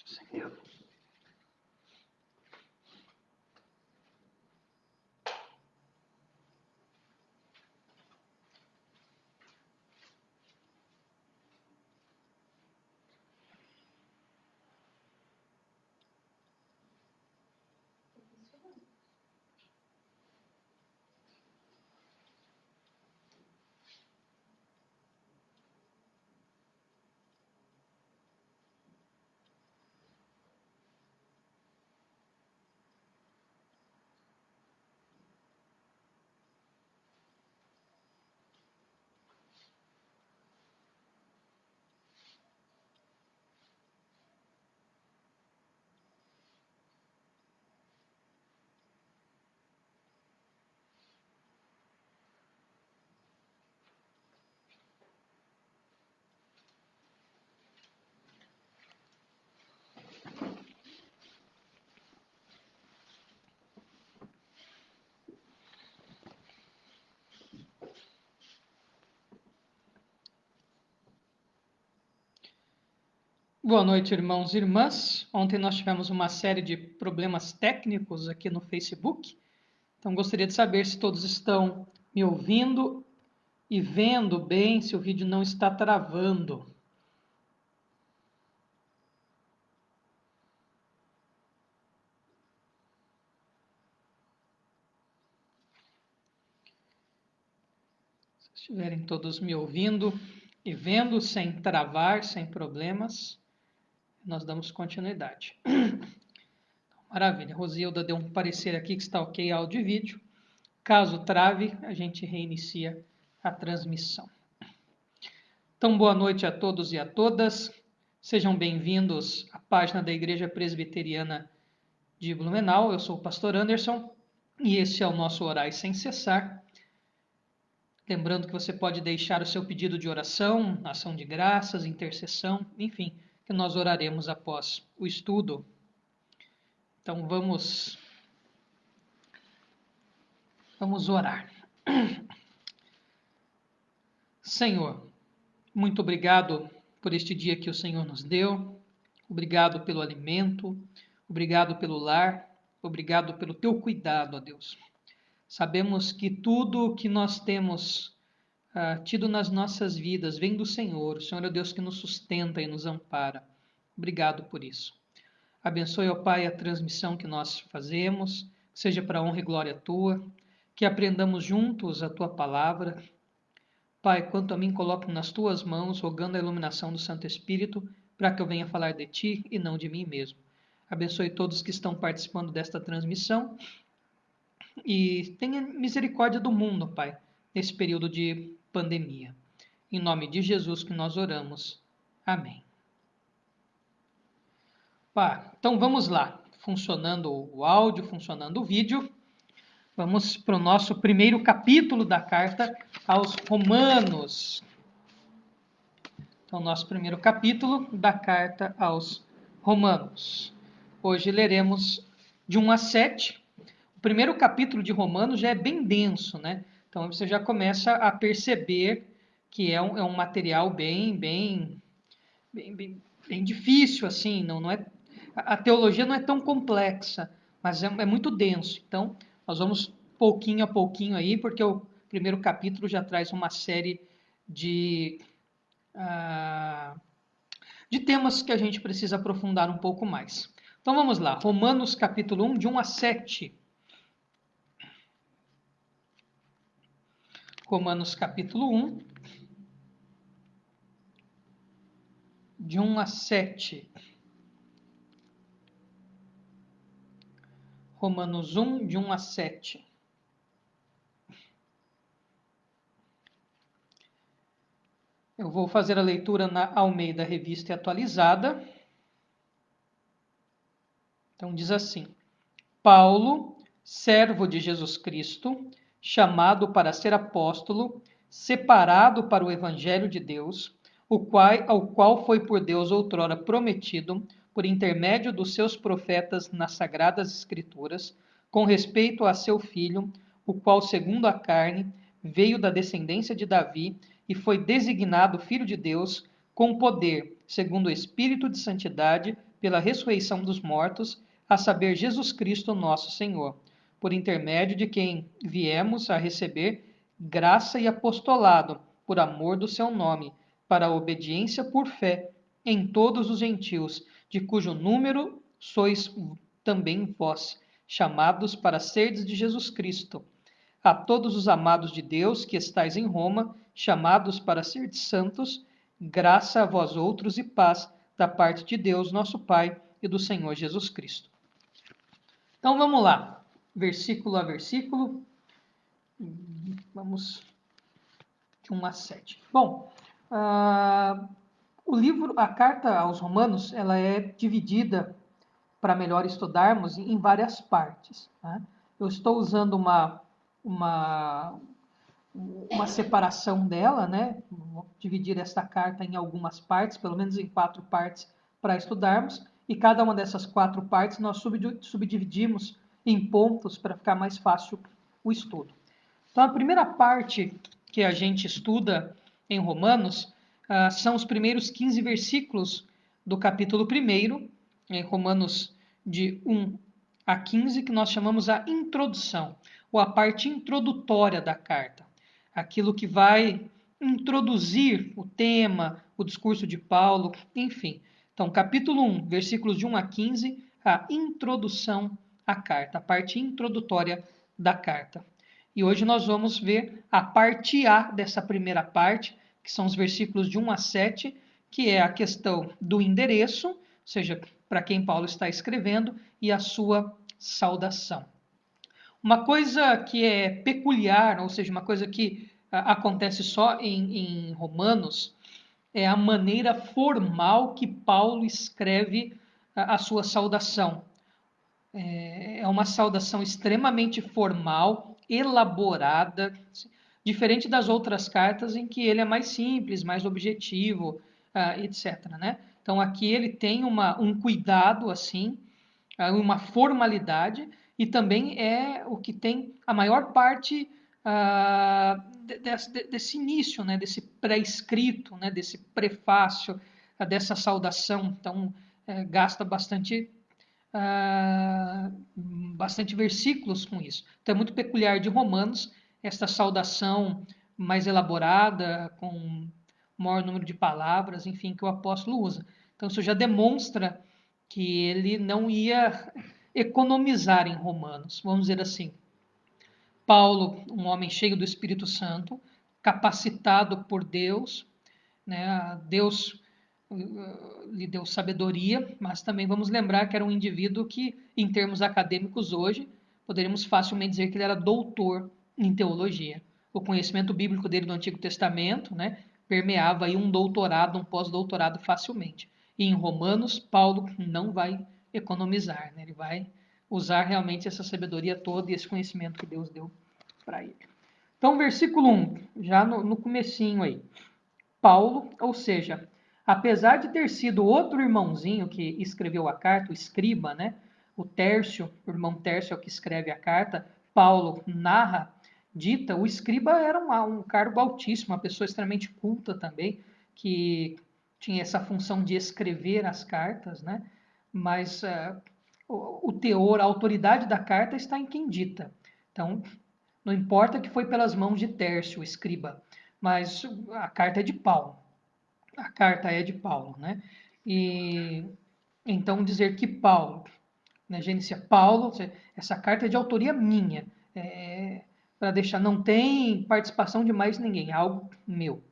Senhor. Boa noite, irmãos e irmãs. Ontem nós tivemos uma série de problemas técnicos aqui no Facebook. Então, gostaria de saber se todos estão me ouvindo e vendo bem, se o vídeo não está travando. Se estiverem todos me ouvindo e vendo, sem travar, sem problemas, nós damos continuidade. Maravilha. Rosilda deu um parecer aqui que está ok áudio e vídeo. Caso trave, a gente reinicia a transmissão. Então, boa noite a todos e a todas. Sejam bem-vindos à página da Igreja Presbiteriana de Blumenau. Eu sou o pastor Anderson e esse é o nosso Orai Sem Cessar. Lembrando que você pode deixar o seu pedido de oração, ação de graças, intercessão, enfim, que nós oraremos após o estudo. Então, vamos orar. Senhor, muito obrigado por este dia que o Senhor nos deu. Obrigado pelo alimento, obrigado pelo lar, obrigado pelo teu cuidado, ó Deus. Sabemos que tudo o que nós temos tido nas nossas vidas vem do Senhor. O Senhor é o Deus que nos sustenta e nos ampara. Obrigado por isso. Abençoe, ó Pai, a transmissão que nós fazemos, que seja para a honra e glória tua, que aprendamos juntos a tua palavra. Pai, quanto a mim, coloco nas tuas mãos, rogando a iluminação do Santo Espírito, para que eu venha falar de ti e não de mim mesmo. Abençoe todos que estão participando desta transmissão e tenha misericórdia do mundo, Pai, nesse período de pandemia. Em nome de Jesus que nós oramos. Amém. Então vamos lá. Funcionando o áudio, funcionando o vídeo. Vamos para o nosso primeiro capítulo da carta aos Romanos. Então, nosso primeiro capítulo da carta aos Romanos. Hoje leremos de 1 a 7. O primeiro capítulo de Romanos já é bem denso, né? Então, você já começa a perceber que é um material bem difícil, assim. Não é, a teologia não é tão complexa, mas é muito denso. Então, nós vamos pouquinho a pouquinho aí, porque o primeiro capítulo já traz uma série de temas que a gente precisa aprofundar um pouco mais. Então vamos lá, Romanos capítulo 1, de 1 a 7. Romanos capítulo 1, de 1 a 7. Romanos 1, de 1 a 7. Eu vou fazer a leitura na Almeida Revista e Atualizada. Então diz assim: Paulo, servo de Jesus Cristo, chamado para ser apóstolo, separado para o evangelho de Deus, ao qual foi por Deus outrora prometido, por intermédio dos seus profetas nas sagradas escrituras, com respeito a seu filho, o qual, segundo a carne, veio da descendência de Davi e foi designado Filho de Deus com poder, segundo o Espírito de Santidade, pela ressurreição dos mortos, a saber, Jesus Cristo, nosso Senhor, por intermédio de quem viemos a receber graça e apostolado, por amor do seu nome, para a obediência por fé em todos os gentios, de cujo número sois também vós, chamados para serdes de Jesus Cristo. A todos os amados de Deus que estais em Roma, chamados para serdes santos, graça a vós outros e paz da parte de Deus, nosso Pai, e do Senhor Jesus Cristo. Então vamos lá, versículo a versículo. Vamos de 1 a 7. Bom, o livro, a carta aos Romanos, ela é dividida, para melhor estudarmos, em várias partes. Né? Eu estou usando uma separação dela, né? Vou dividir esta carta em algumas partes, pelo menos em 4 partes, para estudarmos, e cada uma dessas 4 partes nós subdividimos em pontos para ficar mais fácil o estudo. Então, a primeira parte que a gente estuda em Romanos são os primeiros 15 versículos do capítulo 1, em Romanos de 1 a 15, que nós chamamos a introdução, ou a parte introdutória da carta. Aquilo que vai introduzir o tema, o discurso de Paulo, enfim. Então, capítulo 1, versículos de 1 a 15, a introdução à carta, a parte introdutória da carta. E hoje nós vamos ver a parte A dessa primeira parte, que são os versículos de 1 a 7, que é a questão do endereço, ou seja, para quem Paulo está escrevendo, e a sua saudação. Uma coisa que é peculiar, ou seja, uma coisa que acontece só em Romanos, é a maneira formal que Paulo escreve a sua saudação. É uma saudação extremamente formal, elaborada, diferente das outras cartas em que ele é mais simples, mais objetivo, etc. Né? Então aqui ele tem um cuidado assim, uma formalidade, e também é o que tem a maior parte desse início, né, desse pré-escrito, né, desse prefácio, dessa saudação. Então gasta bastante versículos com isso. Então é muito peculiar de Romanos esta saudação mais elaborada, com maior número de palavras, enfim, que o apóstolo usa. Então isso já demonstra que ele não ia economizar em Romanos, vamos dizer assim. Paulo, um homem cheio do Espírito Santo, capacitado por Deus, né? Deus lhe deu sabedoria, mas também vamos lembrar que era um indivíduo que, em termos acadêmicos hoje, poderíamos facilmente dizer que ele era doutor em teologia. O conhecimento bíblico dele do Antigo Testamento, né, permeava aí um doutorado, um pós-doutorado facilmente. E em Romanos, Paulo não vai economizar, né? Ele vai usar realmente essa sabedoria toda e esse conhecimento que Deus deu para ele. Então, versículo 1, já no comecinho aí. Paulo, ou seja, apesar de ter sido outro irmãozinho que escreveu a carta, o escriba, né? O Tércio, o irmão Tércio é o que escreve a carta, Paulo narra, dita, o escriba era um cargo altíssimo, uma pessoa extremamente culta também, que tinha essa função de escrever as cartas, né? Mas o teor, a autoridade da carta está em quem dita. Então, não importa que foi pelas mãos de Tércio, o escriba, mas a carta é de Paulo. A carta é de Paulo, né? E então dizer que Paulo, né, Gênesis, Paulo, essa carta é de autoria minha, para deixar, não tem participação de mais ninguém, é algo meu.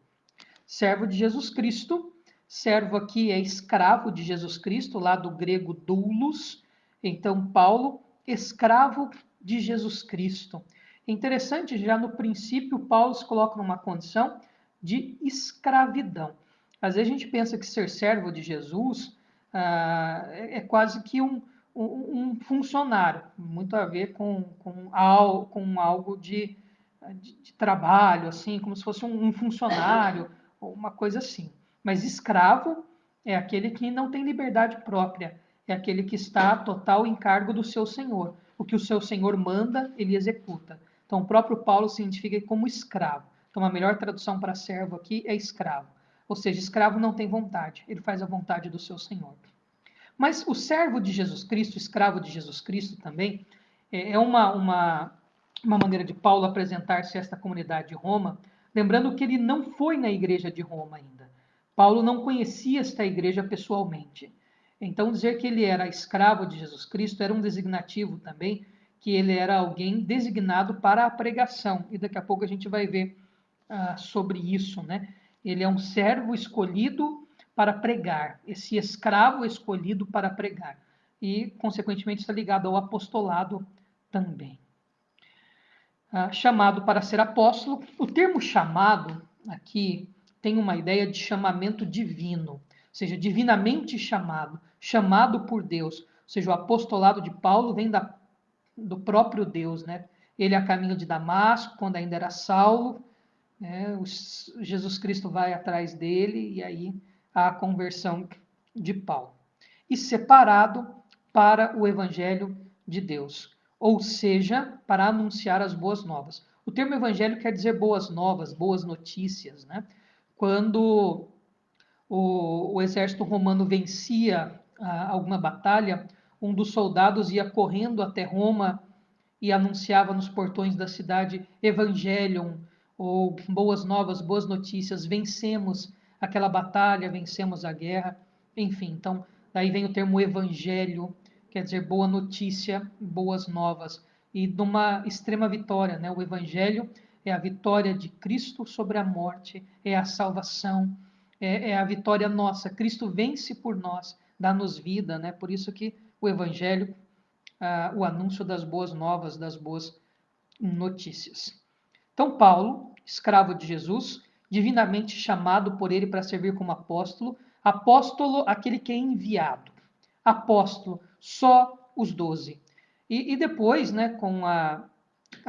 Servo de Jesus Cristo, servo aqui é escravo de Jesus Cristo, lá do grego doulos. Então, Paulo, escravo de Jesus Cristo. É interessante, já no princípio, Paulo se coloca numa condição de escravidão. Às vezes a gente pensa que ser servo de Jesus é quase que um funcionário, muito a ver com algo de trabalho, assim, como se fosse um funcionário, ou uma coisa assim. Mas escravo é aquele que não tem liberdade própria, é aquele que está a total encargo do seu senhor. O que o seu senhor manda, ele executa. Então, o próprio Paulo se identifica como escravo. Então, a melhor tradução para servo aqui é escravo. Ou seja, escravo não tem vontade, ele faz a vontade do seu senhor. Mas o servo de Jesus Cristo, escravo de Jesus Cristo também, é uma maneira de Paulo apresentar-se a esta comunidade de Roma, lembrando que ele não foi na igreja de Roma ainda. Paulo não conhecia esta igreja pessoalmente. Então, dizer que ele era escravo de Jesus Cristo era um designativo também, que ele era alguém designado para a pregação. E daqui a pouco a gente vai ver sobre isso, né? Ele é um servo escolhido para pregar, esse escravo escolhido para pregar. E, consequentemente, está ligado ao apostolado também. Chamado para ser apóstolo. O termo chamado aqui tem uma ideia de chamamento divino, ou seja, divinamente chamado, chamado por Deus. Ou seja, o apostolado de Paulo vem do próprio Deus, né? Ele a caminho de Damasco, quando ainda era Saulo, né? Jesus Cristo vai atrás dele e aí há a conversão de Paulo. E separado para o evangelho de Deus, ou seja, para anunciar as boas novas. O termo evangelho quer dizer boas novas, boas notícias, né? Quando o exército romano vencia alguma batalha, um dos soldados ia correndo até Roma e anunciava nos portões da cidade Evangelion, ou boas novas, boas notícias, vencemos aquela batalha, vencemos a guerra, enfim. Então, daí vem o termo evangelho, quer dizer boa notícia, boas novas, e de uma extrema vitória, né? O evangelho é a vitória de Cristo sobre a morte, é a salvação, é a vitória nossa. Cristo vence por nós, dá-nos vida, né? Por isso que o evangelho, o anúncio das boas novas, das boas notícias. Então, Paulo, escravo de Jesus, divinamente chamado por ele para servir como apóstolo, apóstolo, aquele que é enviado, apóstolo, só os 12. E depois, né, com a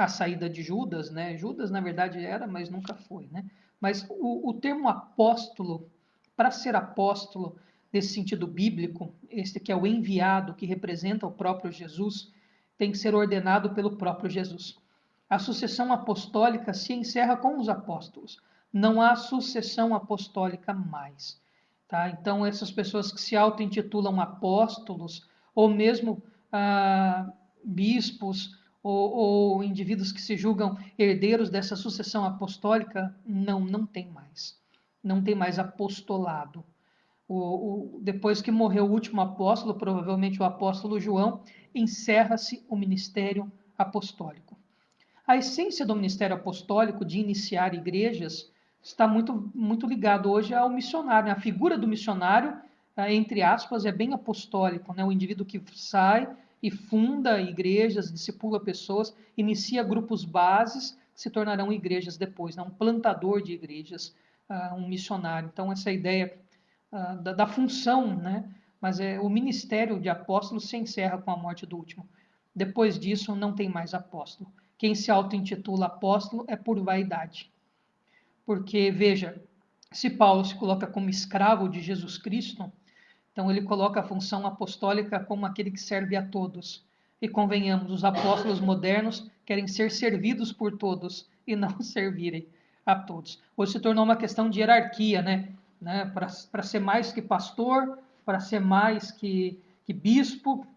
saída de Judas, né, Judas na verdade era, mas nunca foi, né, mas o termo apóstolo, para ser apóstolo, nesse sentido bíblico, este que é o enviado, que representa o próprio Jesus, tem que ser ordenado pelo próprio Jesus. A sucessão apostólica se encerra com os apóstolos. Não há sucessão apostólica mais. Tá? Então, essas pessoas que se auto-intitulam apóstolos, ou mesmo bispos, ou indivíduos que se julgam herdeiros dessa sucessão apostólica, não tem mais. Não tem mais apostolado. Depois que morreu o último apóstolo, provavelmente o apóstolo João, encerra-se o ministério apostólico. A essência do ministério apostólico de iniciar igrejas está muito ligado hoje ao missionário. A figura do missionário, entre aspas, é bem apostólico, né? O indivíduo que sai e funda igrejas, discipula pessoas, inicia grupos bases que se tornarão igrejas depois, né? Um plantador de igrejas, um missionário. Então, essa ideia da função, né? Mas o ministério de apóstolo se encerra com a morte do último. Depois disso, não tem mais apóstolo. Quem se auto-intitula apóstolo é por vaidade. Porque, veja, se Paulo se coloca como escravo de Jesus Cristo, então ele coloca a função apostólica como aquele que serve a todos. E convenhamos, os apóstolos modernos querem ser servidos por todos e não servirem a todos. Hoje se tornou uma questão de hierarquia, né? Para ser mais que pastor, para ser mais que bispo,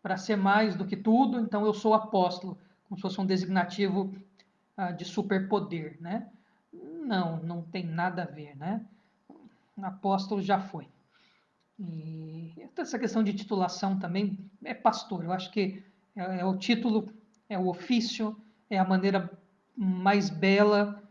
para ser mais do que tudo, então eu sou apóstolo, como se fosse um designativo de superpoder, né? Não tem nada a ver, né? Apóstolo já foi. E essa questão de titulação também é pastor. Eu acho que é o título, é o ofício, é a maneira mais bela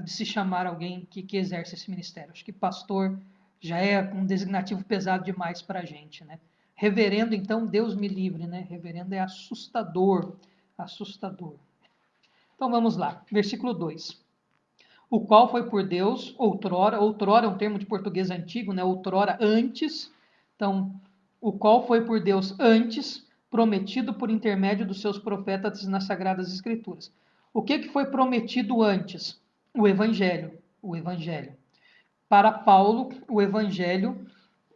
de se chamar alguém que exerce esse ministério. Acho que pastor já é um designativo pesado demais para a gente, né? Reverendo, então, Deus me livre, né? Reverendo é assustador, assustador. Então vamos lá, versículo 2. O qual foi por Deus outrora é um termo de português antigo, né? Outrora, antes. Então, o qual foi por Deus antes, prometido por intermédio dos seus profetas nas Sagradas Escrituras. O que foi prometido antes? O Evangelho. O Evangelho. Para Paulo, o Evangelho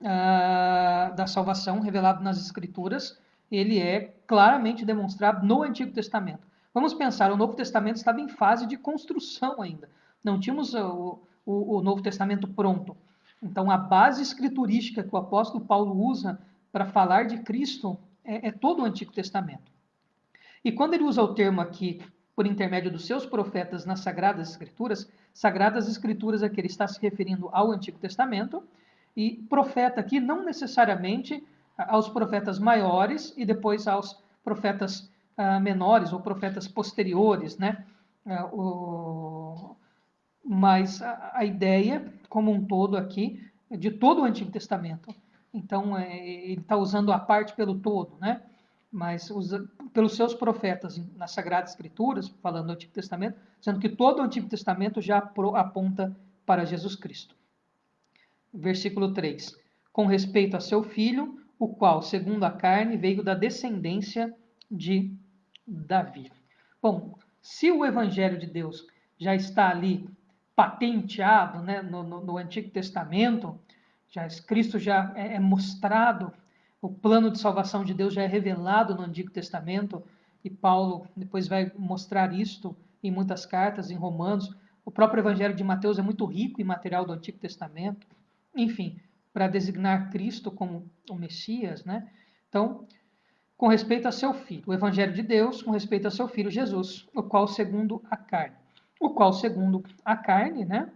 da salvação revelado nas Escrituras, ele é claramente demonstrado no Antigo Testamento. Vamos pensar, o Novo Testamento estava em fase de construção ainda. Não tínhamos o Novo Testamento pronto. Então, a base escriturística que o apóstolo Paulo usa para falar de Cristo é todo o Antigo Testamento. E quando ele usa o termo aqui, por intermédio dos seus profetas nas Sagradas Escrituras aqui ele está se referindo ao Antigo Testamento, e profeta aqui não necessariamente aos profetas maiores e depois aos profetas menores ou profetas posteriores, né? Mas a ideia como um todo aqui é de todo o Antigo Testamento. Então, ele está usando a parte pelo todo, né? Mas pelos seus profetas nas Sagradas Escrituras, falando do Antigo Testamento, sendo que todo o Antigo Testamento já aponta para Jesus Cristo. Versículo 3. Com respeito a seu filho, o qual, segundo a carne, veio da descendência de Davi. Bom, se o Evangelho de Deus já está ali patenteado, né, no Antigo Testamento, Cristo já é mostrado, o plano de salvação de Deus já é revelado no Antigo Testamento, e Paulo depois vai mostrar isto em muitas cartas, em Romanos. O próprio Evangelho de Mateus é muito rico em material do Antigo Testamento, enfim, para designar Cristo como o Messias, né? Então, com respeito a seu filho, o Evangelho de Deus, com respeito a seu filho Jesus, o qual segundo a carne. O qual segundo a carne, né?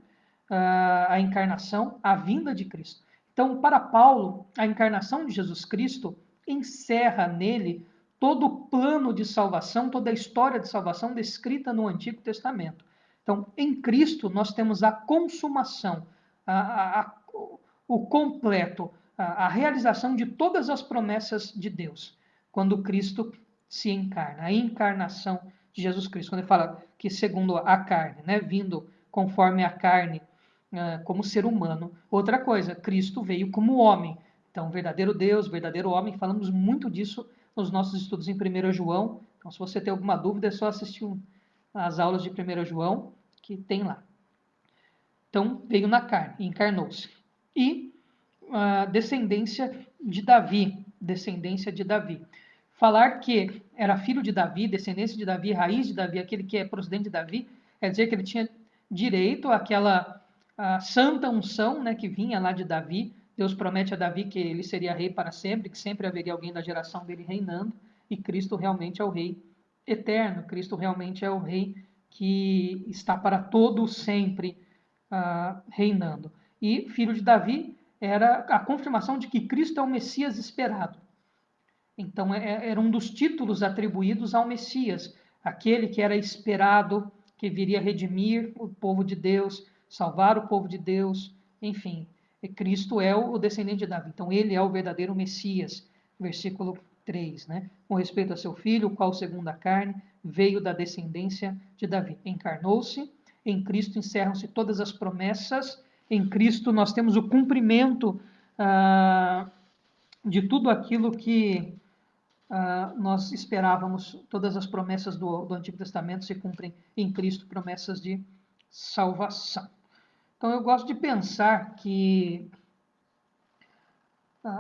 A encarnação, a vinda de Cristo. Então, para Paulo, a encarnação de Jesus Cristo encerra nele todo o plano de salvação, toda a história de salvação descrita no Antigo Testamento. Então, em Cristo, nós temos a consumação, o completo, a realização de todas as promessas de Deus, quando Cristo se encarna, a encarnação de Jesus Cristo, quando ele fala que segundo a carne, né, vindo conforme a carne, como ser humano. Outra coisa, Cristo veio como homem. Então, verdadeiro Deus, verdadeiro homem, falamos muito disso nos nossos estudos em 1 João. Então, se você tem alguma dúvida, é só assistir as aulas de 1 João, que tem lá. Então, veio na carne, encarnou-se. E a descendência de Davi, Falar que era filho de Davi, descendência de Davi, raiz de Davi, aquele que é procedente de Davi, quer dizer que ele tinha direito àquela santa unção, né, que vinha lá de Davi. Deus promete a Davi que ele seria rei para sempre, que sempre haveria alguém da geração dele reinando, e Cristo realmente é o rei eterno, Cristo realmente é o rei que está para todo sempre reinando. E filho de Davi era a confirmação de que Cristo é o Messias esperado. Então, era um dos títulos atribuídos ao Messias, aquele que era esperado, que viria redimir o povo de Deus, salvar o povo de Deus, enfim. Cristo é o descendente de Davi. Então, ele é o verdadeiro Messias. Versículo 3, né? Com respeito a seu filho, o qual, segundo a carne, veio da descendência de Davi. Encarnou-se, em Cristo encerram-se todas as promessas, em Cristo nós temos o cumprimento de tudo aquilo que nós esperávamos. Todas as promessas do Antigo Testamento se cumprem em Cristo, promessas de salvação. Então, eu gosto de pensar que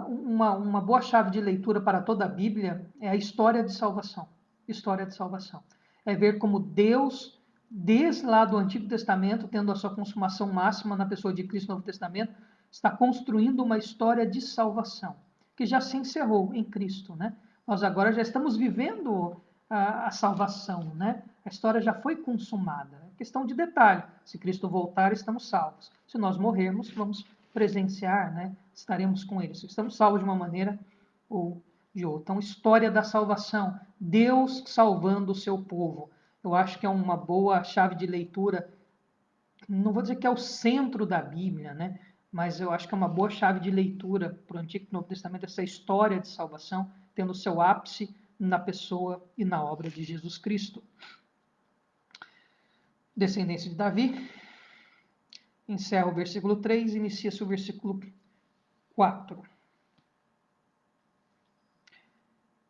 uma boa chave de leitura para toda a Bíblia é a história de salvação. História de salvação. É ver como Deus, desde lá do Antigo Testamento, tendo a sua consumação máxima na pessoa de Cristo no Novo Testamento, está construindo uma história de salvação, que já se encerrou em Cristo, né? Nós agora já estamos vivendo a salvação, né? A história já foi consumada. É questão de detalhe. Se Cristo voltar, estamos salvos. Se nós morrermos, vamos presenciar, né? Estaremos com Ele. Se estamos salvos de uma maneira ou de outra. Então, história da salvação. Deus salvando o seu povo. Eu acho que é uma boa chave de leitura. Não vou dizer que é o centro da Bíblia, né? Mas eu acho que é uma boa chave de leitura para o Antigo e Novo Testamento, essa história de salvação, tendo seu ápice na pessoa e na obra de Jesus Cristo. Descendência de Davi. Encerra o versículo 3, inicia-se o versículo 4.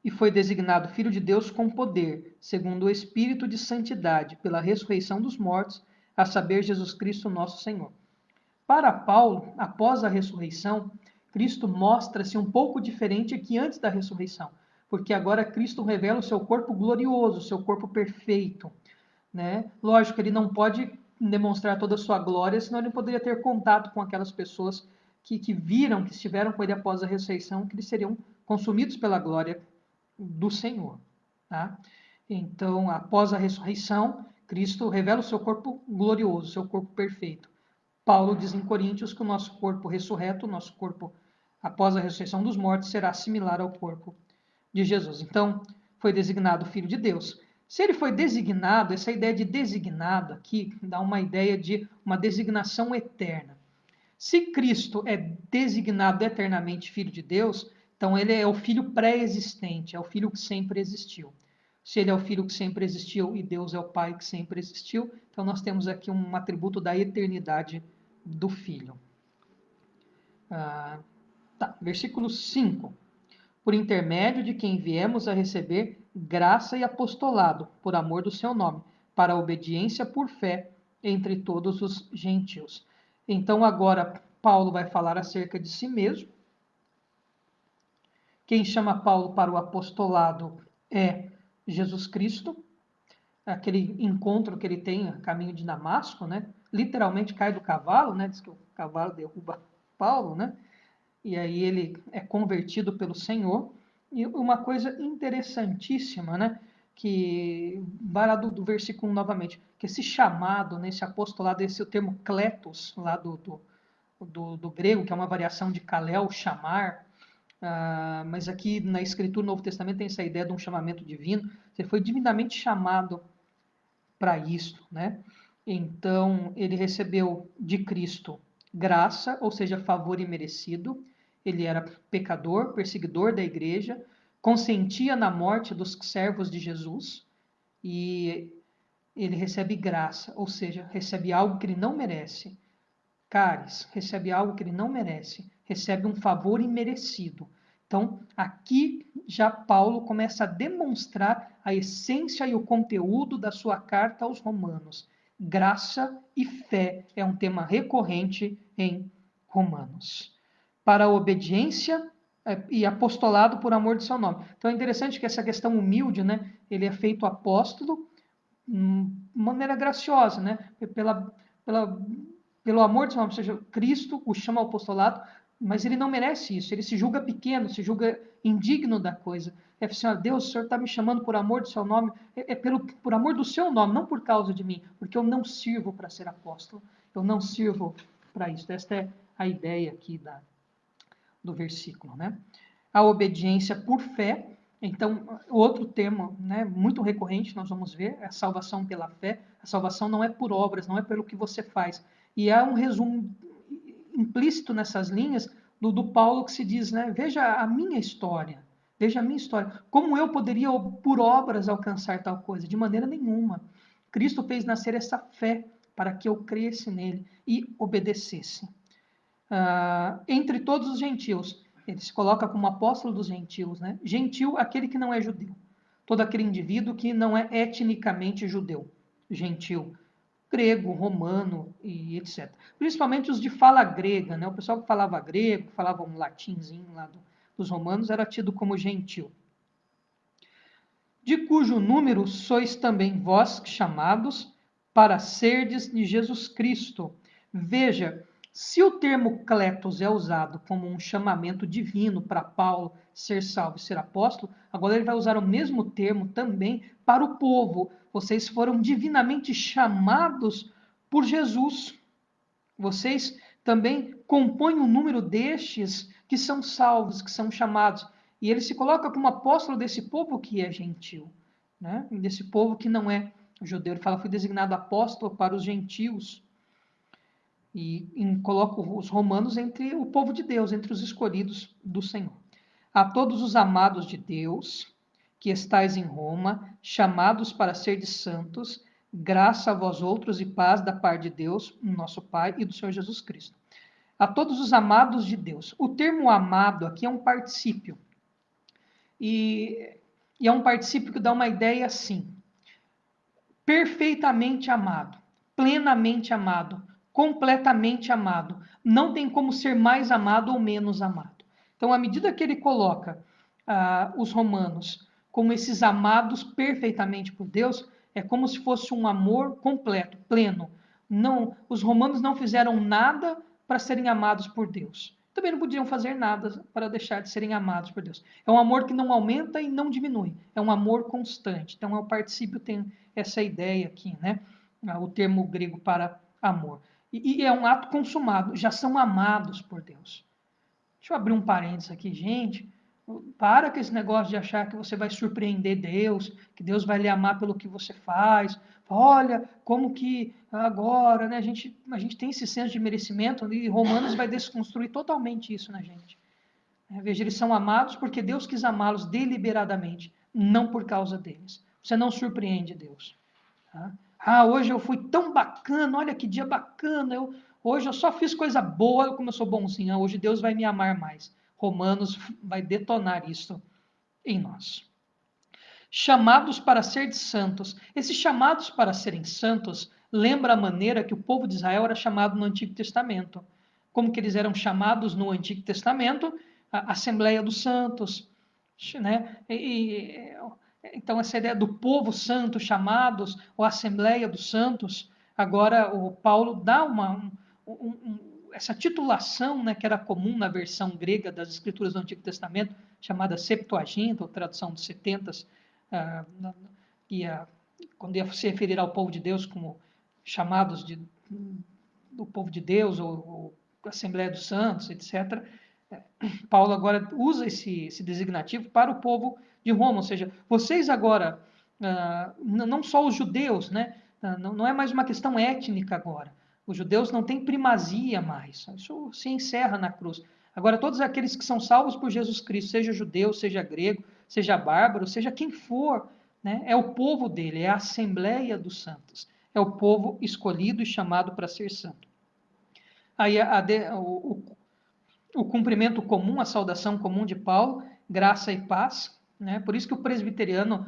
E foi designado Filho de Deus com poder, segundo o Espírito de santidade, pela ressurreição dos mortos, a saber, Jesus Cristo nosso Senhor. Para Paulo, após a ressurreição, Cristo mostra-se um pouco diferente que antes da ressurreição, porque agora Cristo revela o seu corpo glorioso, o seu corpo perfeito, né? Lógico, ele não pode demonstrar toda a sua glória, senão ele poderia ter contato com aquelas pessoas que viram, que estiveram com ele após a ressurreição, que eles seriam consumidos pela glória do Senhor. Tá? Então, após a ressurreição, Cristo revela o seu corpo glorioso, o seu corpo perfeito. Paulo diz em Coríntios que o nosso corpo ressurreto, o nosso corpo após a ressurreição dos mortos, será similar ao corpo de Jesus. Então, foi designado Filho de Deus. Se ele foi designado, essa ideia de designado aqui dá uma ideia de uma designação eterna. Se Cristo é designado eternamente Filho de Deus, então ele é o Filho pré-existente, é o Filho que sempre existiu. Se ele é o Filho que sempre existiu e Deus é o Pai que sempre existiu, então nós temos aqui um atributo da eternidade do Filho. Versículo 5. Por intermédio de quem viemos a receber graça e apostolado, por amor do seu nome, para a obediência por fé entre todos os gentios. Então, agora, Paulo vai falar acerca de si mesmo. Quem chama Paulo para o apostolado é Jesus Cristo. Aquele encontro que ele tem a caminho de Damasco, né? Literalmente cai do cavalo, né? Diz que o cavalo derruba Paulo, né? E aí ele é convertido pelo Senhor. E uma coisa interessantíssima, né? Que vai lá do versículo 1 novamente, que esse chamado, né, esse apostolado, esse é o termo kletos, lá do grego, que é uma variação de kalel, chamar, mas aqui na Escritura, no Novo Testamento, tem essa ideia de um chamamento divino. Você foi divinamente chamado para isto, né? Então, ele recebeu de Cristo graça, ou seja, favor imerecido. Ele era pecador, perseguidor da igreja, consentia na morte dos servos de Jesus e ele recebe graça, ou seja, recebe algo que ele não merece. Caris, recebe algo que ele não merece, recebe um favor imerecido. Então, aqui já Paulo começa a demonstrar a essência e o conteúdo da sua carta aos Romanos. Graça e fé é um tema recorrente em Romanos. Para a obediência e apostolado por amor de seu nome. Então é interessante que essa questão humilde, né, ele é feito apóstolo de maneira graciosa, né, pelo amor de seu nome, ou seja, Cristo o chama ao apostolado, mas ele não merece isso, ele se julga pequeno, se julga indigno da coisa. É assim, ó, Deus, o Senhor está me chamando por amor do seu nome, por amor do seu nome, não por causa de mim, porque eu não sirvo para ser apóstolo, eu não sirvo para isso. Esta é a ideia aqui do versículo, né? A obediência por fé. Então, outro termo, né, muito recorrente, nós vamos ver, é a salvação pela fé. A salvação não é por obras, não é pelo que você faz. E há um resumo implícito nessas linhas do Paulo que se diz, né, veja a minha história, veja a minha história. Como eu poderia, por obras, alcançar tal coisa? De maneira nenhuma. Cristo fez nascer essa fé para que eu cresce nele e obedecesse. Entre todos os gentios. Ele se coloca como apóstolo dos gentios, né? Gentil, aquele que não é judeu. Todo aquele indivíduo que não é etnicamente judeu. Gentil. Grego, romano e etc. Principalmente os de fala grega, né? O pessoal que falava grego, que falava um latinzinho lá dos romanos, era tido como gentil. De cujo número sois também vós chamados para serdes de Jesus Cristo. Veja, se o termo kletos é usado como um chamamento divino para Paulo ser salvo e ser apóstolo, agora ele vai usar o mesmo termo também para o povo. Vocês foram divinamente chamados por Jesus. Vocês também compõem o número destes que são salvos, que são chamados. E ele se coloca como apóstolo desse povo que é gentil, né? Desse povo que não é judeu. Ele fala, fui designado apóstolo para os gentios. E coloca os romanos entre o povo de Deus, entre os escolhidos do Senhor. A todos os amados de Deus, que estais em Roma, chamados para ser de santos, graça a vós outros e paz da parte de Deus, nosso Pai, e do Senhor Jesus Cristo. A todos os amados de Deus. O termo amado aqui é um particípio. E é um particípio que dá uma ideia assim. Perfeitamente amado, plenamente amado, completamente amado. Não tem como ser mais amado ou menos amado. Então, à medida que ele coloca os romanos como esses amados perfeitamente por Deus, é como se fosse um amor completo, pleno. Não, os romanos não fizeram nada para serem amados por Deus. Também não podiam fazer nada para deixar de serem amados por Deus. É um amor que não aumenta e não diminui. É um amor constante. Então, o particípio tem essa ideia aqui, né? O termo grego para amor. E é um ato consumado. Já são amados por Deus. Deixa eu abrir um parênteses aqui, gente. Para com esse negócio de achar que você vai surpreender Deus, que Deus vai lhe amar pelo que você faz. Olha, como que agora, né? A gente tem esse senso de merecimento e Romanos vai desconstruir totalmente isso na gente. Veja, eles são amados porque Deus quis amá-los deliberadamente, não por causa deles. Você não surpreende Deus. Tá? Hoje eu fui tão bacana, olha que dia bacana, hoje eu só fiz coisa boa, como eu sou bonzinho, hoje Deus vai me amar mais. Romanos vai detonar isso em nós. Chamados para ser santos. Esses chamados para serem santos lembra a maneira que o povo de Israel era chamado no Antigo Testamento. Como que eles eram chamados no Antigo Testamento? A Assembleia dos Santos, né? Então, essa ideia do povo santo chamados, ou Assembleia dos Santos, agora o Paulo dá essa titulação, né, que era comum na versão grega das Escrituras do Antigo Testamento, chamada Septuaginta, ou tradução dos 70, quando ia se referir ao povo de Deus como chamados do povo de Deus, ou Assembleia dos Santos, etc., Paulo agora usa esse designativo para o povo de Roma, ou seja, vocês agora, não só os judeus, né? Não é mais uma questão étnica agora. Os judeus não têm primazia mais. Isso se encerra na cruz. Agora, todos aqueles que são salvos por Jesus Cristo, seja judeu, seja grego, seja bárbaro, seja quem for, né? É o povo dele, é a Assembleia dos Santos. É o povo escolhido e chamado para ser santo. Aí o cumprimento comum, a saudação comum de Paulo, graça e paz, né? Por isso que o presbiteriano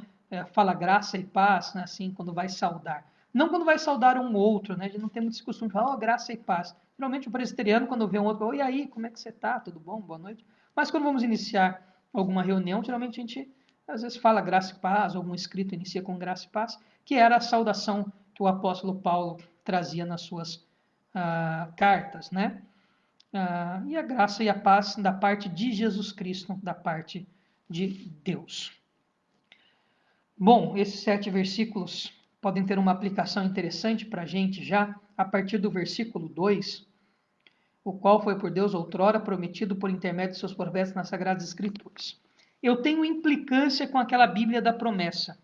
fala graça e paz, né? Assim, quando vai saudar. Não quando vai saudar um outro, né? A gente não tem muito esse costume de falar, graça e paz. Geralmente o presbiteriano, quando vê um outro, e aí, como é que você está? Tudo bom? Boa noite. Mas quando vamos iniciar alguma reunião, geralmente a gente, às vezes, fala graça e paz, algum escrito inicia com graça e paz, que era a saudação que o apóstolo Paulo trazia nas suas cartas, né? E a graça e a paz da parte de Jesus Cristo, da parte de Deus. Bom, esses 7 versículos podem ter uma aplicação interessante para a gente já, a partir do versículo 2, o qual foi por Deus outrora prometido por intermédio de seus profetas nas Sagradas Escrituras. Eu tenho implicância com aquela Bíblia da promessa.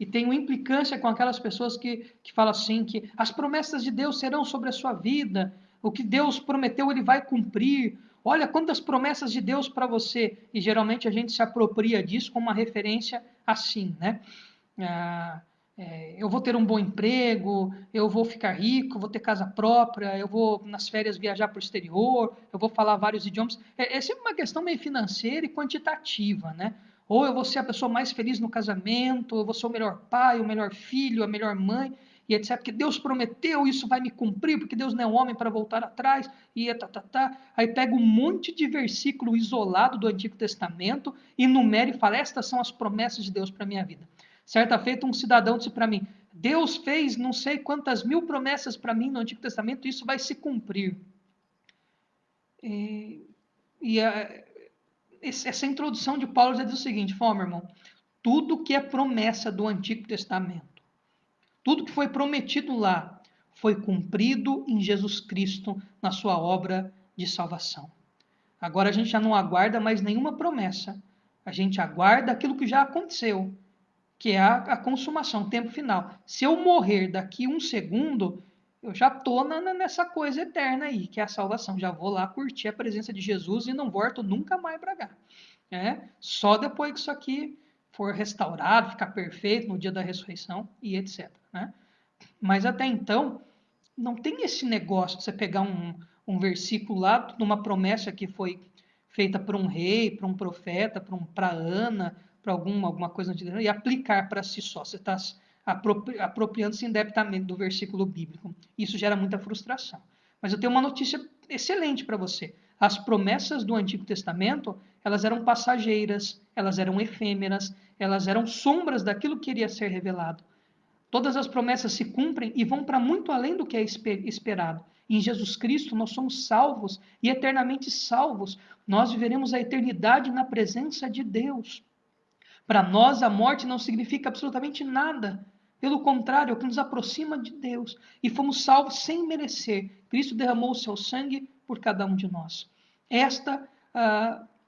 E tenho implicância com aquelas pessoas que falam assim, que as promessas de Deus serão sobre a sua vida, o que Deus prometeu ele vai cumprir. Olha quantas promessas de Deus para você. E geralmente a gente se apropria disso como uma referência assim, né? Eu vou ter um bom emprego, eu vou ficar rico, vou ter casa própria, eu vou nas férias viajar para o exterior, eu vou falar vários idiomas. É sempre uma questão meio financeira e quantitativa, né? Ou eu vou ser a pessoa mais feliz no casamento, ou eu vou ser o melhor pai, o melhor filho, a melhor mãe, e etc. Porque Deus prometeu, isso vai me cumprir, porque Deus não é homem para voltar atrás, e Aí pega um monte de versículo isolado do Antigo Testamento, enumera e fala, estas são as promessas de Deus para a minha vida. Certa feita, um cidadão disse para mim, Deus fez não sei quantas mil promessas para mim no Antigo Testamento, isso vai se cumprir. Essa introdução de Paulo já diz o seguinte, meu irmão, tudo que é promessa do Antigo Testamento, tudo que foi prometido lá, foi cumprido em Jesus Cristo na sua obra de salvação. Agora a gente já não aguarda mais nenhuma promessa, a gente aguarda aquilo que já aconteceu, que é a consumação, o tempo final. Se eu morrer daqui um segundo, eu já estou nessa coisa eterna aí, que é a salvação. Já vou lá curtir a presença de Jesus e não volto nunca mais para cá. Só depois que isso aqui for restaurado, ficar perfeito no dia da ressurreição e etc. Né? Mas até então, não tem esse negócio de você pegar um versículo lá, de uma promessa que foi feita para um rei, para um profeta, para Ana, para alguma coisa e aplicar para si só. Você está apropriando-se indebitamente do versículo bíblico. Isso gera muita frustração. Mas eu tenho uma notícia excelente para você. As promessas do Antigo Testamento, elas eram passageiras, elas eram efêmeras, elas eram sombras daquilo que iria ser revelado. Todas as promessas se cumprem e vão para muito além do que é esperado. Em Jesus Cristo nós somos salvos e eternamente salvos. Nós viveremos a eternidade na presença de Deus. Para nós a morte não significa absolutamente nada. Pelo contrário, é o que nos aproxima de Deus. E fomos salvos sem merecer. Cristo derramou o seu sangue por cada um de nós. Esta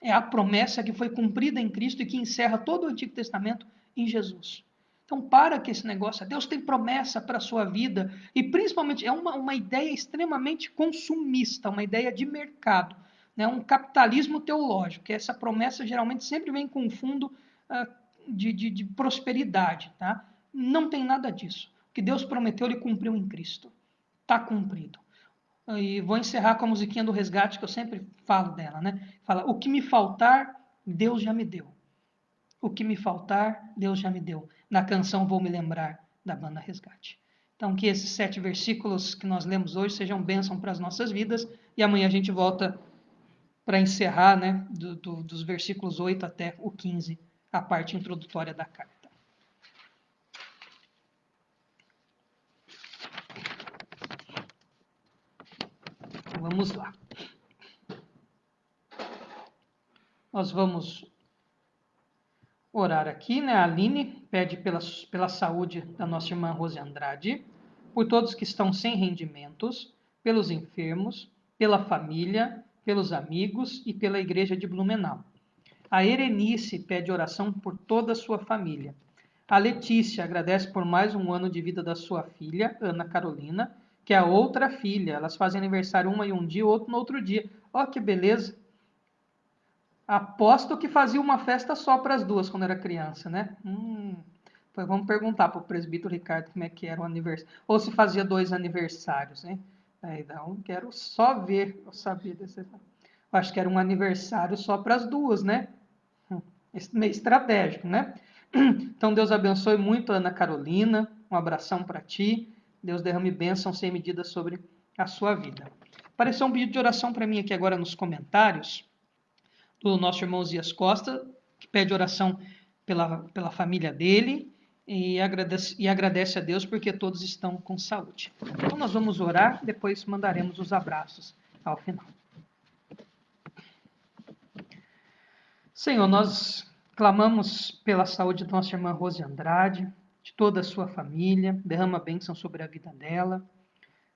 é a promessa que foi cumprida em Cristo e que encerra todo o Antigo Testamento em Jesus. Então, para que esse negócio, Deus tem promessa para a sua vida, e principalmente é uma ideia extremamente consumista, uma ideia de mercado, né? Um capitalismo teológico, que essa promessa geralmente sempre vem com um fundo de prosperidade. Tá? Não tem nada disso. O que Deus prometeu, Ele cumpriu em Cristo. Está cumprido. E vou encerrar com a musiquinha do Resgate, que eu sempre falo dela, né? Fala, o que me faltar, Deus já me deu. O que me faltar, Deus já me deu. Na canção Vou Me Lembrar, da banda Resgate. Então, que esses 7 versículos que nós lemos hoje sejam bênção para as nossas vidas. E amanhã a gente volta para encerrar, né, dos versículos 8 até o 15, a parte introdutória da carta. Vamos lá. Nós vamos orar aqui, né? A Aline pede pela saúde da nossa irmã Rose Andrade, por todos que estão sem rendimentos, pelos enfermos, pela família, pelos amigos e pela igreja de Blumenau. A Erenice pede oração por toda a sua família. A Letícia agradece por mais um ano de vida da sua filha, Ana Carolina, que é a outra filha. Elas fazem aniversário uma em um dia, outro no outro dia. Ó, que beleza! Aposto que fazia uma festa só para as duas quando era criança, né? Pois vamos perguntar para o presbítero Ricardo como é que era o aniversário. Ou se fazia 2 aniversários, né? Aí, não, quero só ver, eu sabia desse. Acho que era um aniversário só para as duas, né? Meio estratégico, né? Então, Deus abençoe muito a Ana Carolina. Um abração para ti. Deus derrame bênção sem medida sobre a sua vida. Apareceu um pedido de oração para mim aqui agora nos comentários, do nosso irmão Zias Costa, que pede oração pela família dele e agradece a Deus porque todos estão com saúde. Então nós vamos orar, depois mandaremos os abraços ao final. Senhor, nós clamamos pela saúde da nossa irmã Rose Andrade, de toda a sua família, derrama a bênção sobre a vida dela.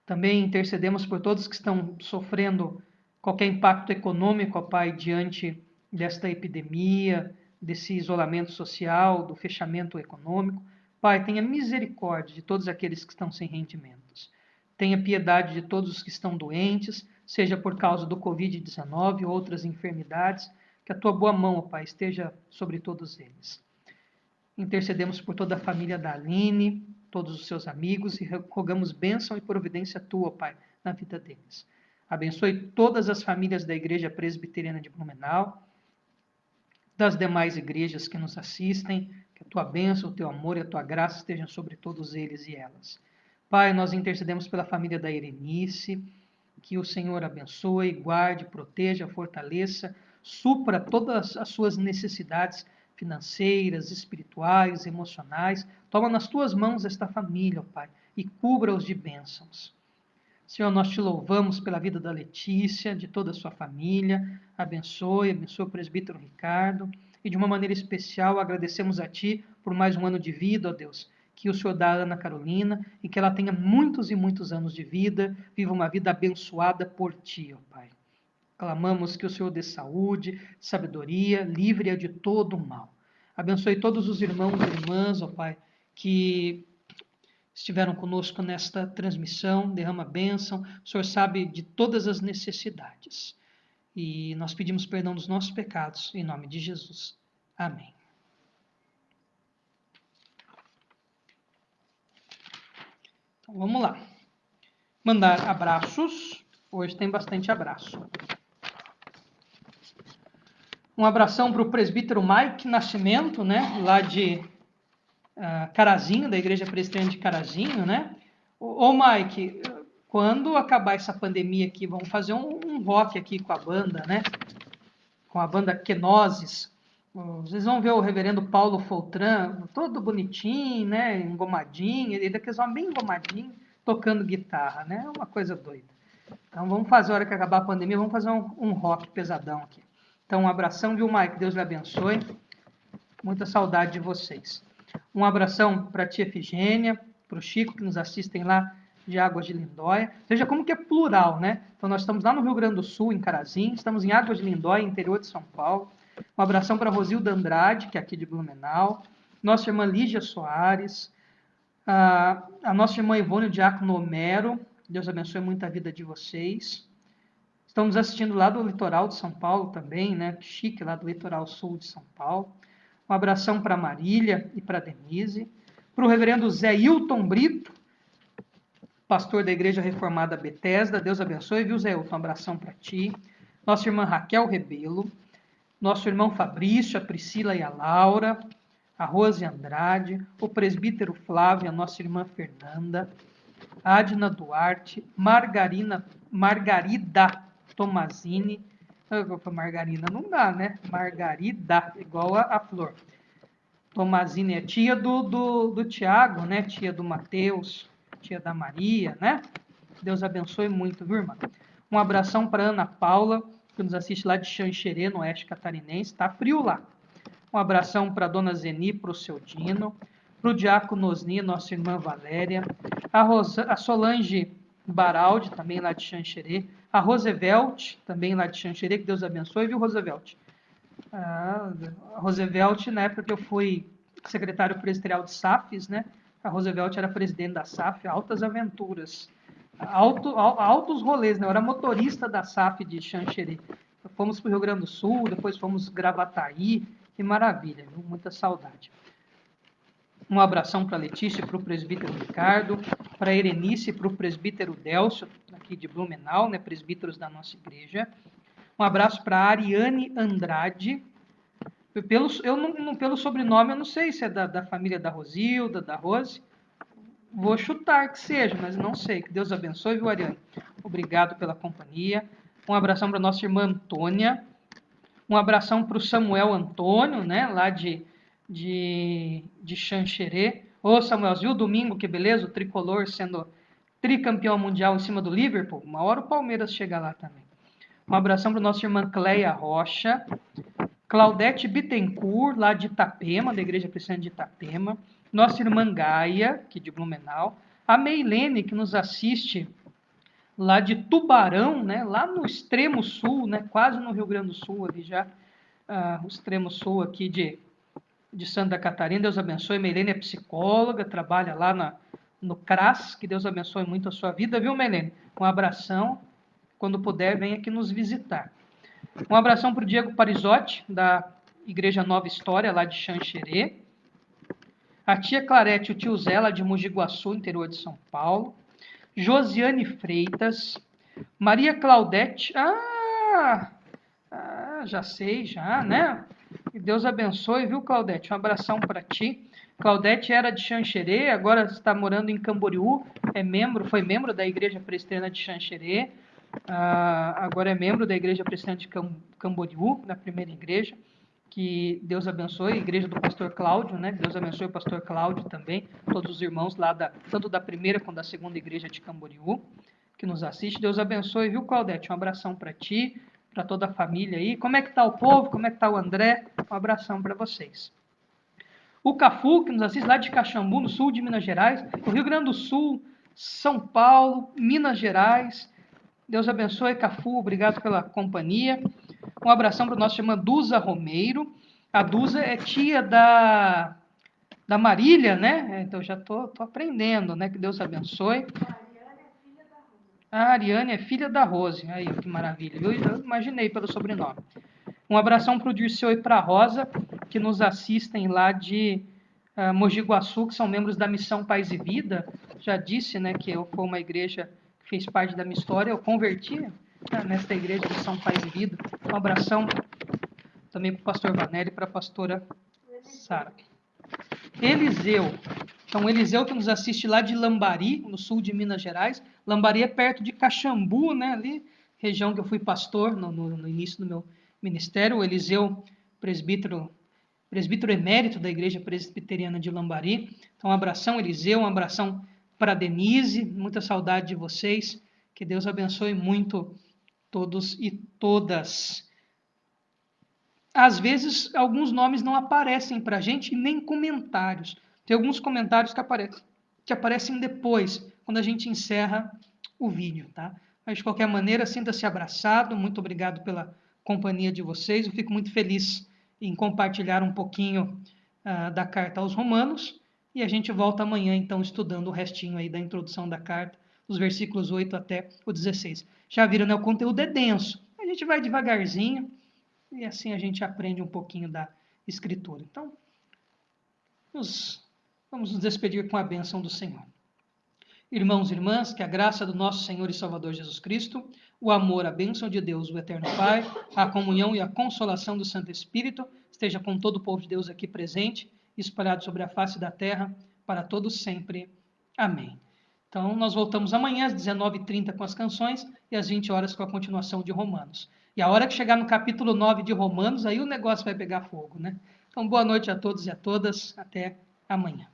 Também intercedemos por todos que estão sofrendo qualquer impacto econômico, ó Pai, diante desta epidemia, desse isolamento social, do fechamento econômico. Pai, tenha misericórdia de todos aqueles que estão sem rendimentos. Tenha piedade de todos os que estão doentes, seja por causa do Covid-19 ou outras enfermidades, que a tua boa mão, ó Pai, esteja sobre todos eles. Intercedemos por toda a família da Aline, todos os seus amigos e rogamos bênção e providência tua, Pai, na vida deles. Abençoe todas as famílias da Igreja Presbiteriana de Blumenau, das demais igrejas que nos assistem, que a tua bênção, o teu amor e a tua graça estejam sobre todos eles e elas. Pai, nós intercedemos pela família da Erenice, que o Senhor abençoe, guarde, proteja, fortaleça, supra todas as suas necessidades financeiras, espirituais, emocionais. Toma nas tuas mãos esta família, ó Pai, e cubra-os de bênçãos. Senhor, nós te louvamos pela vida da Letícia, de toda a sua família. Abençoe o presbítero Ricardo. E de uma maneira especial agradecemos a Ti por mais um ano de vida, ó Deus, que o Senhor dá a Ana Carolina e que ela tenha muitos e muitos anos de vida, viva uma vida abençoada por Ti, ó Pai. Clamamos que o Senhor dê saúde, sabedoria, livre-a de todo o mal. Abençoe todos os irmãos e irmãs, ó Pai, que estiveram conosco nesta transmissão, derrama a bênção, o Senhor sabe de todas as necessidades. E nós pedimos perdão dos nossos pecados, em nome de Jesus. Amém. Então vamos lá. Mandar abraços. Hoje tem bastante abraço. Um abração para o presbítero Mike Nascimento, né? Lá de Carazinho, da Igreja Presbiteriana de Carazinho, né? Ô Mike, quando acabar essa pandemia aqui, vamos fazer um rock aqui com a banda, né? Com a banda Quenoses. Vocês vão ver o reverendo Paulo Foltran, todo bonitinho, né? Engomadinho, ele é daqueles homens bem engomadinho, tocando guitarra, né? É uma coisa doida. Então vamos fazer, a hora que acabar a pandemia, vamos fazer um rock pesadão aqui. Então um abração, viu, Mike? Deus lhe abençoe. Muita saudade de vocês. Um abração para a tia Efigênia, para o Chico, que nos assistem lá de Águas de Lindóia. Veja como que é plural, né? Então nós estamos lá no Rio Grande do Sul, em Carazinho, estamos em Águas de Lindóia, interior de São Paulo. Um abração para a Rosilda Andrade, que é aqui de Blumenau. Nossa irmã Lígia Soares. A nossa irmã Ivone Diácono Homero. Deus abençoe muito a vida de vocês. Estamos assistindo lá do litoral de São Paulo também, né? Chique, lá do litoral sul de São Paulo. Um abração para Marília e para Denise. Para o reverendo Zé Hilton Brito, pastor da Igreja Reformada Betesda. Deus abençoe, viu, Zé Hilton? Um abração para ti. Nossa irmã Raquel Rebelo. Nosso irmão Fabrício, a Priscila e a Laura. A Rose Andrade. O presbítero Flávio, a nossa irmã Fernanda. A Adna Duarte. Margarida Tomazini. Margarina não dá, né? Margarida, igual a flor. Tomazini é tia do Tiago, né? Tia do Mateus, tia da Maria, né? Deus abençoe muito, viu, irmã? Um abração para Ana Paula, que nos assiste lá de Xanxerê, no oeste catarinense. Tá frio lá. Um abração para a dona Zeni, para o seu Dino. Para o Diácono Osni, nossa irmã Valéria. A Solange Baraldi, também lá de Xanxerê. A Rosevelt, também lá de Xanxerê, que Deus abençoe, viu, Rosevelt? A Rosevelt, na época que eu fui secretário presbiterial de SAFs, né? A Rosevelt era presidente da SAF, altas aventuras, altos rolês, né? Eu era motorista da SAF de Xanxerê. Fomos para o Rio Grande do Sul, depois fomos Gravataí, que maravilha, viu? Muita saudade. Um abração para a Letícia, para o presbítero Ricardo, para a Erenice, para o presbítero Delcio, aqui de Blumenau, né? Presbíteros da nossa igreja. Um abraço para a Ariane Andrade. Pelo sobrenome, eu não sei se é da família da Rosilda, da Rose. Vou chutar que seja, mas não sei. Que Deus abençoe, viu, Ariane? Obrigado pela companhia. Um abração para a nossa irmã Antônia. Um abração para o Samuel Antônio, né, lá de Xanxerê. Ô, Samuel, viu domingo, que beleza? O tricolor sendo tricampeão mundial em cima do Liverpool. Uma hora o Palmeiras chega lá também. Um abração para a nossa irmã Cleia Rocha. Claudete Bittencourt, lá de Itapema, da Igreja Cristã de Itapema. Nossa irmã Gaia, aqui de Blumenau. A Meilene, que nos assiste lá de Tubarão, né, lá no extremo sul, né, quase no Rio Grande do Sul, ali já, o extremo sul aqui de Santa Catarina. Deus abençoe. Meilene é psicóloga, trabalha lá no CRAS, que Deus abençoe muito a sua vida, viu, Meilene? Um abração. Quando puder, venha aqui nos visitar. Um abração para o Diego Parizotti, da Igreja Nova História, lá de Xanxerê. A tia Clarete e o tio Zé, lá de Mogi Guaçu, interior de São Paulo. Josiane Freitas. Maria Claudete. Já sei, já, né? Que Deus abençoe, viu, Claudete? Um abração para ti. Claudete era de Xanxerê, agora está morando em Camboriú. Foi membro da Igreja Presbiteriana de Xanxerê. Agora é membro da Igreja Presbiteriana de Camboriú, da primeira igreja. Que Deus abençoe, a igreja do pastor Cláudio, né? Deus abençoe o pastor Cláudio também, todos os irmãos lá, tanto da primeira quanto da segunda igreja de Camboriú, que nos assiste. Deus abençoe, viu, Claudete? Um abração para ti, para toda a família aí. Como é que está o povo? Como é que está o André? Um abração para vocês. O Cafu, que nos assiste lá de Caxambu, no sul de Minas Gerais, no Rio Grande do Sul, São Paulo, Minas Gerais. Deus abençoe, Cafu, obrigado pela companhia. Um abração para a nossa irmã Duza Romeiro. A Duza é tia da Marília, né? Então já tô aprendendo, né? Que Deus abençoe. A Ariane é filha da Rose. Aí, que maravilha. Eu imaginei pelo sobrenome. Um abração para o Dirceu e para a Rosa, que nos assistem lá de Mogi Guaçu, que são membros da Missão Paz e Vida. Já disse, né, que foi uma igreja que fez parte da minha história. Eu converti nesta igreja de São Paz e Vida. Um abração também para o pastor Vanelli e para a pastora Sara. Eliseu. Então, o Eliseu que nos assiste lá de Lambari, no sul de Minas Gerais. Lambari é perto de Caxambu, né? Ali, região que eu fui pastor no início do meu ministério. O Eliseu, presbítero emérito da Igreja Presbiteriana de Lambari. Então, um abração, Eliseu, um abração para Denise, muita saudade de vocês. Que Deus abençoe muito todos e todas. Às vezes, alguns nomes não aparecem para a gente, nem comentários. Tem alguns comentários que aparecem depois, quando a gente encerra o vídeo, tá? Mas, de qualquer maneira, sinta-se abraçado. Muito obrigado pela companhia de vocês. Eu fico muito feliz em compartilhar um pouquinho da carta aos Romanos. E a gente volta amanhã, então, estudando o restinho aí da introdução da carta, dos versículos 8 até o 16. Já viram, né? O conteúdo é denso. A gente vai devagarzinho e assim a gente aprende um pouquinho da Escritura. Então, vamos nos despedir com a bênção do Senhor. Irmãos e irmãs, que a graça do nosso Senhor e Salvador Jesus Cristo, o amor, a bênção de Deus, o Eterno Pai, a comunhão e a consolação do Santo Espírito esteja com todo o povo de Deus aqui presente, espalhado sobre a face da terra, para todos sempre. Amém. Então, nós voltamos amanhã às 19h30 com as canções e às 20 horas com a continuação de Romanos. E a hora que chegar no capítulo 9 de Romanos, aí o negócio vai pegar fogo, né? Então, boa noite a todos e a todas. Até amanhã.